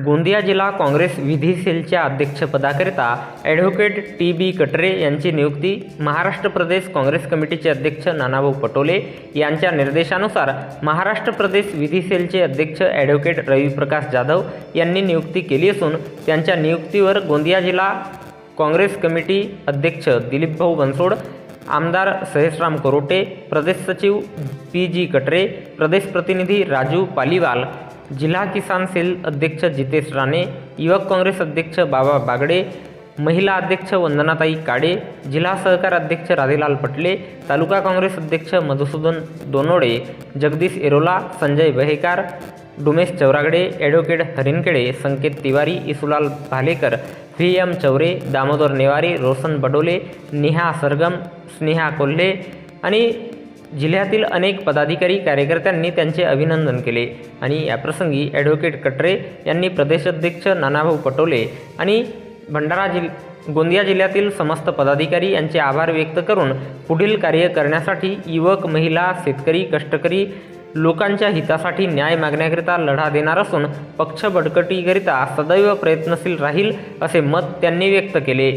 गोंदिया जिल्हा काँग्रेस विधी सेलच्या अध्यक्षपदाकरिता ॲडव्होकेट टी.बी. कटरे यांची नियुक्ती महाराष्ट्र प्रदेश काँग्रेस कमिटीचे अध्यक्ष नानाभाऊ पटोले यांच्या निर्देशानुसार महाराष्ट्र प्रदेश विधी सेलचे अध्यक्ष ॲडव्होकेट रविप्रकाश जाधव यांनी नियुक्ती केली असून त्यांच्या नियुक्तीवर गोंदिया जिल्हा काँग्रेस कमिटी अध्यक्ष दिलीपभाऊ बनसोड, आमदार सहेसराम करोटे, प्रदेश सचिव पी.जी. कटरे, प्रदेश प्रतिनिधी राजू पालीवाल, जिल्हा किसान सेल अध्यक्ष जितेश राणे, युवक काँग्रेस अध्यक्ष बाबा बागडे, महिला अध्यक्ष वंदनाताई काडे, जिल्हा सहकार अध्यक्ष राधेलाल पटले, तालुका काँग्रेस अध्यक्ष मधुसूदन दोनोडे, जगदीश एरोला, संजय बहेकार, डुमेश चौरागडे, ॲडव्होकेट हरिणकेडे, संकेत तिवारी, इसुलाल भालेकर, व्ही.एम. चौरे, दामोदर नेवारे, रोशन बडोले, नेहा सरगम, स्नेहा कोल्हे आणि जिल्ह्यातील अनेक पदाधिकारी कार्यकर्त्यांनी त्यांचे अभिनंदन केले आणि याप्रसंगी ॲडव्होकेट कटरे यांनी प्रदेशाध्यक्ष नानाभाऊ पटोले आणि गोंदिया जिल्ह्यातील समस्त पदाधिकारी यांचे आभार व्यक्त करून पुढील कार्य करण्यासाठी युवक, महिला, शेतकरी, कष्टकरी लोकांच्या हितासाठी न्याय मागण्याकरिता लढा देणार असून पक्ष बळकटीकरिता सदैव प्रयत्नशील राहील असे मत त्यांनी व्यक्त केले।